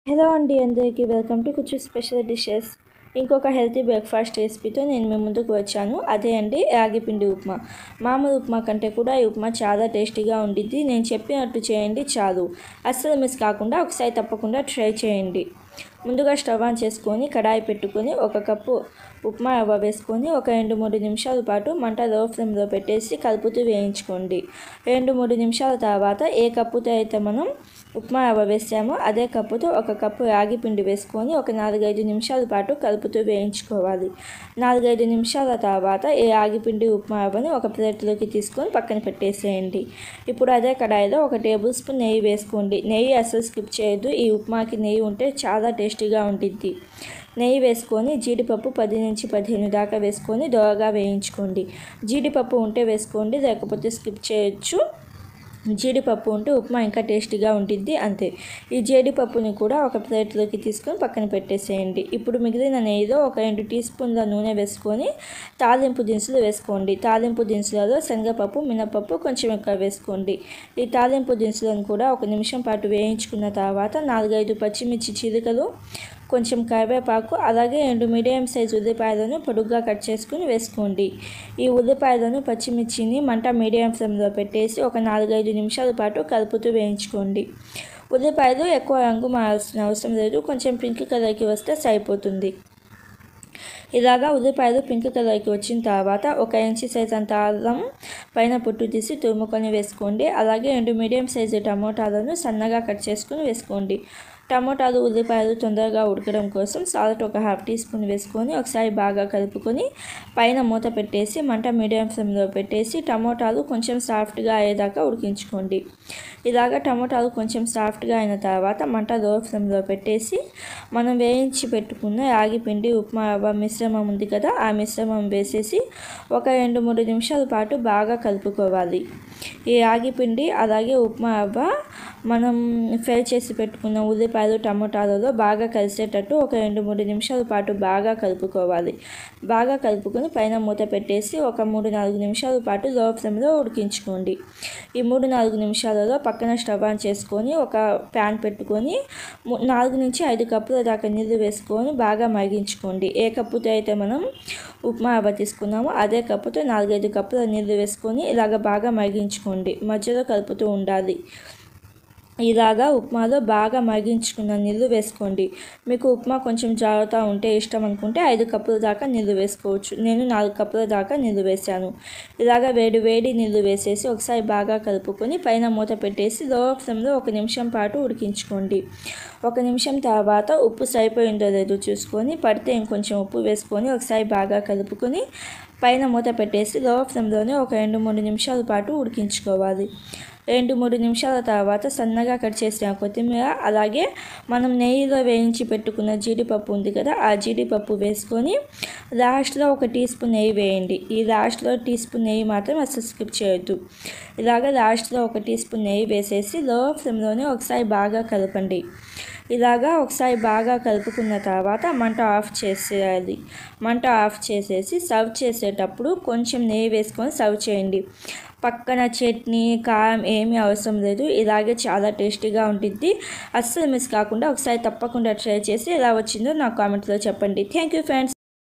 Hello అండి అందరికీ welcome to కుచ్చు స్పెషల్ డిషెస్. ఇంకొక హెల్తీ బ్రేక్ఫాస్ట్ రెసిపీతో నేను మీ ముందుకు వచ్చాను. అదే అండి రాగిపిండి ఉప్మా. మామూలు ఉప్మా కంటే కూడా ఈ ఉప్మా చాలా టేస్టీగా ఉండిద్ది. నేను చెప్పినట్టు చేయండి చాలు, అస్సలు మిస్ కాకుండా ఒకసారి తప్పకుండా ట్రై చేయండి. ముందుగా స్టవ్ ఆన్ చేసుకొని కడాయి పెట్టుకొని ఒక కప్పు ఉప్మా రవ్వ వేసుకొని ఒక 2-3 నిమిషాల పాటు మంట లో ఫ్లేమ్లో పెట్టేసి కలుపుతూ వేయించుకోండి. 2-3 నిమిషాల తర్వాత ఏ కప్పుతో అయితే మనం ఉప్మా రవ్వ వేసామో అదే కప్పుతో ఒక కప్పు రాగి పిండి వేసుకొని ఒక 4-5 నిమిషాల పాటు కలుపుతూ వేయించుకోవాలి. 4-5 నిమిషాల తర్వాత ఈ రాగి పిండి ఉప్మా రవ్వని ఒక ప్లేట్లోకి తీసుకొని పక్కన పెట్టేసేయండి. ఇప్పుడు అదే కడాయిలో 1 టేబుల్ స్పూన్ నెయ్యి వేసుకోండి. నెయ్యి అసలు స్కిప్ చేయొద్దు, ఈ ఉప్మాకి నెయ్యి ఉంటే చాలా టేస్టీగా ఉంటుంది. నెయ్యి వేసుకొని జీడిపప్పు 10-15 దాకా వేసుకొని దోరగా వేయించుకోండి. జీడిపప్పు ఉంటే వేసుకోండి, లేకపోతే స్కిప్ చేయొచ్చు. జీడిపప్పు ఉంటే ఉప్మా ఇంకా టేస్టీగా ఉంటుంది. అంతే. ఈ జీడిపప్పుని కూడా ఒక ప్లేట్లోకి తీసుకొని పక్కన పెట్టేసేయండి. ఇప్పుడు మిగిలిన నెయ్యిలో ఒక 2 టీ స్పూన్ల నూనె వేసుకొని తాలింపు దినుసులు వేసుకోండి. తాలింపు దినుసులలో శనగపప్పు, మినపప్పు కొంచెం ఎక్కువ వేసుకోండి. ఈ తాలింపు దినుసులను కూడా 1 నిమిషం పాటు వేయించుకున్న తర్వాత 4-5 పచ్చిమిర్చి చీలికలు, కొంచెం కరివేపాకు, అలాగే 2 మీడియం సైజు ఉల్లిపాయలను పొడుగ్గా కట్ చేసుకుని వేసుకోండి. ఈ ఉల్లిపాయలను పచ్చిమిర్చిని మంట మీడియం ఫ్లేమ్లో పెట్టేసి ఒక 4-5 నిమిషాల పాటు కలుపుతూ వేయించుకోండి. ఉల్లిపాయలు ఎక్కువ రంగు మారాల్సిన అవసరం లేదు, కొంచెం పింక్ కలర్కి వస్తే సరిపోతుంది. ఇలాగా ఉల్లిపాయలు పింక్ కలర్కి వచ్చిన తర్వాత 1 ఇంచు సైజ్ అంత అల్లం పైన పొట్టు తీసి తురుముకొని వేసుకోండి. అలాగే 2 మీడియం సైజు టమోటాలను సన్నగా కట్ చేసుకుని వేసుకోండి. టమోటాలు, ఉల్లిపాయలు తొందరగా ఉడకడం కోసం సాల్ట్ ఒక 1/2 టీ స్పూన్ వేసుకొని ఒకసారి బాగా కలుపుకొని పైన మూత పెట్టేసి మంట మీడియం ఫ్లేమ్లో పెట్టేసి టమోటాలు కొంచెం సాఫ్ట్గా అయ్యేదాకా ఉడికించుకోండి. ఇలాగ టమోటాలు కొంచెం సాఫ్ట్గా అయిన తర్వాత మంట లో ఫ్లేమ్లో పెట్టేసి మనం వేయించి పెట్టుకున్న రాగిపిండి ఉప్మా రవ్వ మిశ్రమం ఉంది కదా, ఆ మిశ్రమం వేసేసి ఒక 2-3 నిమిషాల పాటు బాగా కలుపుకోవాలి. ఈ రాగిపిండి అలాగే ఉప్మా రవ్వ మనం ఫ్రై చేసి పెట్టుకున్న ఉల్లిపాయలు, టమోటాలలో బాగా కలిసేటట్టు ఒక 2-3 నిమిషాల పాటు బాగా కలుపుకోవాలి. బాగా కలుపుకొని పైన మూత పెట్టేసి ఒక 3-4 నిమిషాల పాటు లో ఫ్లేమ్లో ఉడికించుకోండి. ఈ 3-4 నిమిషాలలో పక్కన స్టవ్ ఆన్ చేసుకొని ఒక ప్యాన్ పెట్టుకొని 4-5 కప్పుల దాకా నీళ్ళు వేసుకొని బాగా మరిగించుకోండి. ఏ కప్పుతో అయితే మనం ఉప్మా రవ్వ తీసుకున్నామో అదే కప్పుతో 4-5 కప్పుల నీళ్ళు వేసుకొని ఇలాగ బాగా మరిగించుకోండి. మధ్యలో కలుపుతూ ఉండాలి. ఇలాగా ఉప్మాలో బాగా మరిగించుకున్న నీళ్ళు వేసుకోండి. మీకు ఉప్మా కొంచెం జారుతూ ఉంటే ఇష్టం అనుకుంటే 5 కప్పుల దాకా నీళ్ళు వేసుకోవచ్చు. నేను 4 కప్పుల దాకా నీళ్ళు వేసాను. ఇలాగా వేడి నీళ్ళు వేసేసి ఒకసారి బాగా కలుపుకొని పైన మూత పెట్టేసి లో ఫ్లేమ్లో 1 నిమిషం పాటు ఉడికించుకోండి. 1 నిమిషం తర్వాత ఉప్పు సరిపోయిందో లేదో చూసుకొని పడితే ఇంకొంచెం ఉప్పు వేసుకొని ఒకసారి బాగా కలుపుకొని పైన మూత పెట్టేసి లో ఫ్లేమ్లోనే ఒక 2-3 నిమిషాల పాటు ఉడికించుకోవాలి. 2-3 నిమిషాల తర్వాత సన్నగా కట్ చేసిన కొత్తిమీర, అలాగే మనం నెయ్యిలో వేయించి పెట్టుకున్న జీడిపప్పు ఉంది కదా, ఆ జీడిపప్పు వేసుకొని లాస్ట్లో 1 టీ స్పూన్ నెయ్యి వేయండి. ఈ లాస్ట్లో టీ స్పూన్ నెయ్యి మాత్రం అసలు స్కిప్ చేయొద్దు. ఇలాగ లాస్ట్లో 1 టీ స్పూన్ నెయ్యి వేసేసి లో ఫ్లేమ్లోనే ఒకసారి బాగా కలపండి. ఇలాగా ఒకసారి బాగా కలుపుకున్న తర్వాత మంట ఆఫ్ చేసేయాలి. మంట ఆఫ్ చేసేసి సర్వ్ చేసేటప్పుడు కొంచెం నెయ్యి వేసుకొని సర్వ్ చేయండి. పక్కన చట్నీ, కారం ఏమీ అవసరం లేదు. ఇలాగే చాలా టేస్టీగా ఉంటుంది. అస్సలు మిస్ కాకుండా ఒకసారి తప్పకుండా ట్రై చేసి ఎలా వచ్చిందో నాకు కామెంట్లో చెప్పండి. Thank you friends.